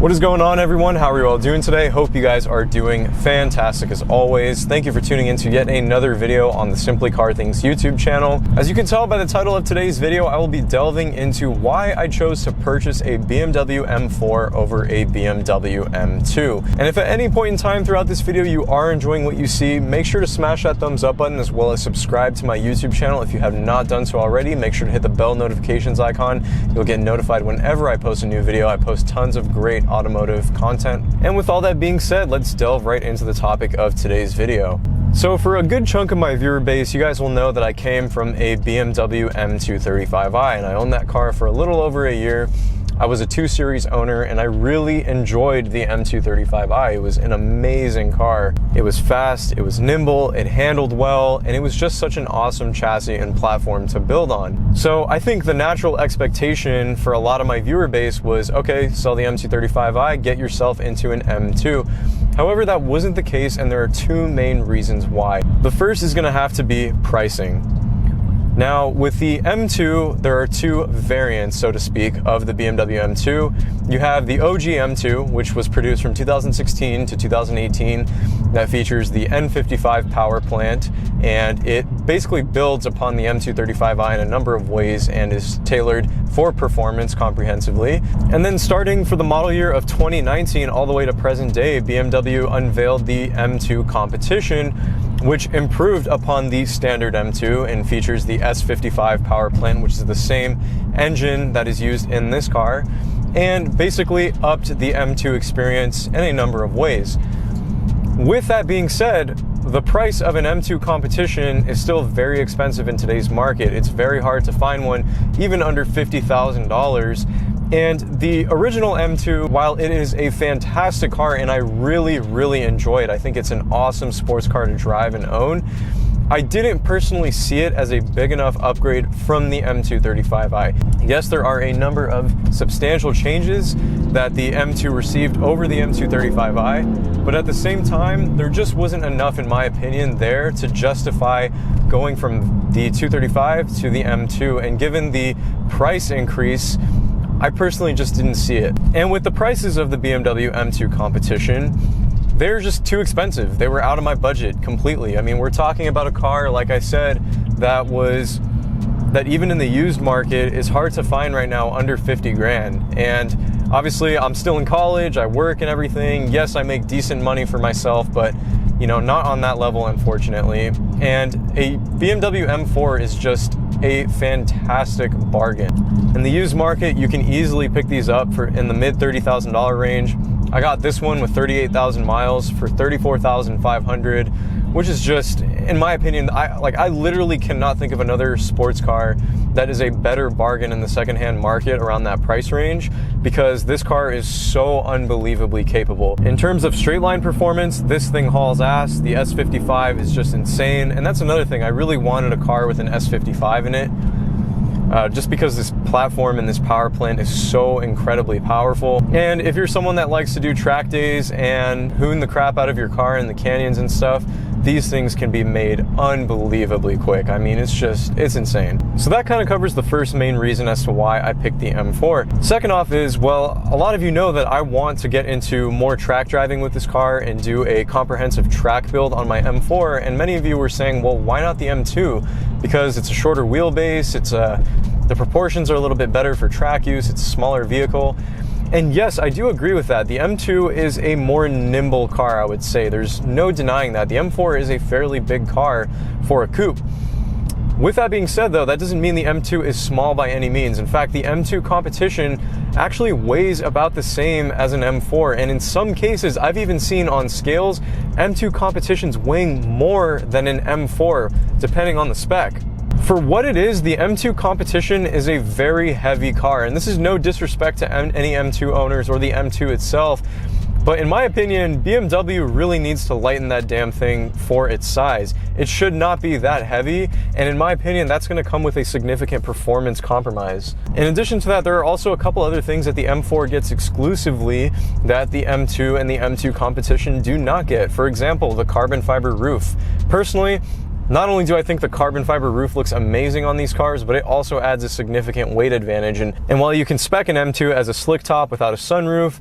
What is going on, everyone? How are you all doing today? Hope you guys are doing fantastic as always. Thank you for tuning in to yet another video on the Simply Car Things YouTube channel. As you can tell by the title of today's video, I will be delving into why I chose to purchase a BMW M4 over a BMW M2. And if at any point in time throughout this video you are enjoying what you see, make sure to smash that thumbs up button as well as subscribe to my YouTube channel if you have not done so already. Make sure to hit the bell notifications icon. You'll get notified whenever I post a new video. I post tons of great automotive content. And with all that being said, let's delve right into the topic of today's video. So for a good chunk of my viewer base, you guys will know that I came from a BMW M235i, and I owned that car for a little over a year. I was a 2 Series owner and I really enjoyed the M235i. It was an amazing car. It was fast, it was nimble, it handled well, and it was just such an awesome chassis and platform to build on. So I think the natural expectation for a lot of my viewer base was, okay, sell the M235i, get yourself into an M2. However, that wasn't the case, and there are 2 main reasons why. The first is gonna have to be pricing. Now, with the M2, there are 2 variants, so to speak, of the BMW M2. You have the OG M2, which was produced from 2016 to 2018, that features the N55 power plant, and it basically builds upon the M235i in a number of ways and is tailored for performance comprehensively. And then starting for the model year of 2019 all the way to present day, BMW unveiled the M2 Competition, which improved upon the standard M2 and features the S55 power plant, which is the same engine that is used in this car, and basically upped the M2 experience in a number of ways. With that being said, the price of an M2 Competition is still very expensive in today's market. It's very hard to find one, even under $50,000. And the original M2, while it is a fantastic car and I really enjoy it, I think it's an awesome sports car to drive and own, I didn't personally see it as a big enough upgrade from the M235i. Yes, there are a number of substantial changes that the M2 received over the M235i, but at the same time, there just wasn't enough, in my opinion, there to justify going from the 235 to the M2. And given the price increase, I personally just didn't see it. And with the prices of the BMW M2 Competition, they're just too expensive. They were out of my budget completely. I mean, we're talking about a car, like I said, that even in the used market is hard to find right now under 50 grand. And obviously I'm still in college, I work and everything. Yes, I make decent money for myself, but you know, not on that level, unfortunately. And a BMW M4 is just a fantastic bargain. In the used market, you can easily pick these up for in the mid $30,000 range. I got this one with 38,000 miles for $34,500, which is just, in my opinion, I literally cannot think of another sports car that is a better bargain in the secondhand market around that price range, because this car is so unbelievably capable. In terms of straight line performance, this thing hauls ass. The S55 is just insane, and that's another thing. I really wanted a car with an S55 in it. Just because this platform and this power plant is so incredibly powerful. And if you're someone that likes to do track days and hoon the crap out of your car in the canyons and stuff, these things can be made unbelievably quick. I mean, it's insane. So that kind of covers the first main reason as to why I picked the M4. Second off is, well, a lot of you know that I want to get into more track driving with this car and do a comprehensive track build on my M4, and many of you were saying, well, why not the M2? Because it's a shorter wheelbase, the proportions are a little bit better for track use, it's a smaller vehicle. And yes, I do agree with that. The M2 is a more nimble car, I would say. There's no denying that. The M4 is a fairly big car for a coupe. With that being said, though, that doesn't mean the M2 is small by any means. In fact, the M2 Competition actually weighs about the same as an M4, and in some cases, I've even seen on scales, M2 Competitions weighing more than an M4, depending on the spec. For what it is, the M2 Competition is a very heavy car, and this is no disrespect to any M2 owners or the M2 itself, but in my opinion, BMW really needs to lighten that damn thing for its size. It should not be that heavy, and in my opinion, that's going to come with a significant performance compromise. In addition to that, there are also a couple other things that the M4 gets exclusively that the M2 and the M2 Competition do not get. For example, the carbon fiber roof. Personally, Not only do I think the carbon fiber roof looks amazing on these cars, but it also adds a significant weight advantage. And while you can spec an M2 as a slick top without a sunroof,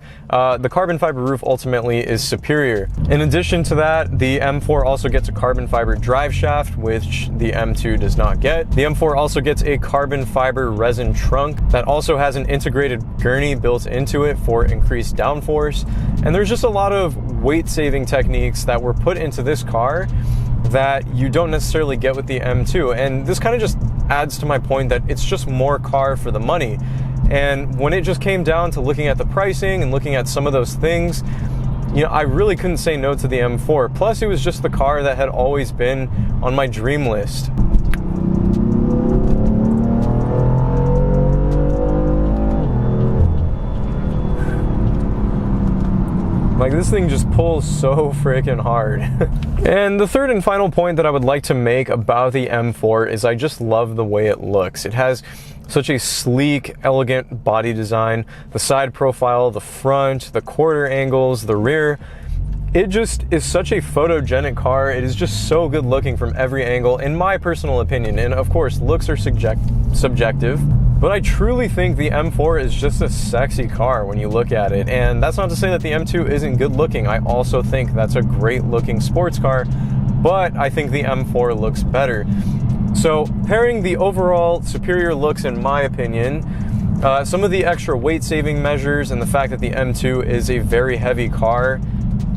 the carbon fiber roof ultimately is superior. In addition to that, the M4 also gets a carbon fiber drive shaft, which the M2 does not get. The M4 also gets a carbon fiber resin trunk that also has an integrated gurney built into it for increased downforce. And there's just a lot of weight saving techniques that were put into this car that you don't necessarily get with the M2. And this kind of just adds to my point that it's just more car for the money. And when it just came down to looking at the pricing and looking at some of those things, you know, I really couldn't say no to the M4. Plus, it was just the car that had always been on my dream list. Like, this thing just pulls so freaking hard. And the third and final point that I would like to make about the M4 is I just love the way it looks. It has such a sleek, elegant body design. The side profile, the front, the quarter angles, the rear. It just is such a photogenic car. It is just so good looking from every angle, in my personal opinion. And of course, looks are subjective. But I truly think the M4 is just a sexy car when you look at it. And that's not to say that the M2 isn't good looking. I also think that's a great looking sports car, but I think the M4 looks better. So pairing the overall superior looks, in my opinion, some of the extra weight saving measures, and the fact that the M2 is a very heavy car,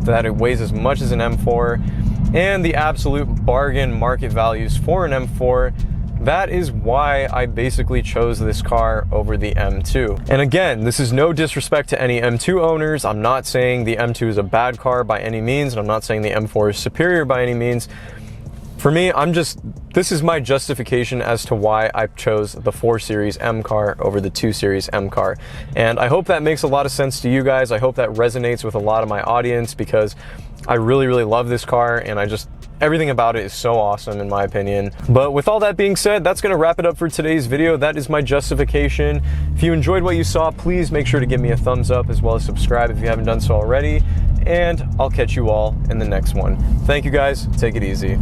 that it weighs as much as an M4, and the absolute bargain market values for an M4, that is why I basically chose this car over the M2. And again, this is no disrespect to any M2 owners. I'm not saying the M2 is a bad car by any means, and I'm not saying the M4 is superior by any means. For me, this is my justification as to why I chose the 4 Series M car over the 2 Series M car. And I hope that makes a lot of sense to you guys. I hope that resonates with a lot of my audience, because I really, really love this car, and everything about it is so awesome in my opinion. But with all that being said, that's gonna wrap it up for today's video. That is my justification. If you enjoyed what you saw, please make sure to give me a thumbs up, as well as subscribe if you haven't done so already. And I'll catch you all in the next one. Thank you guys, take it easy.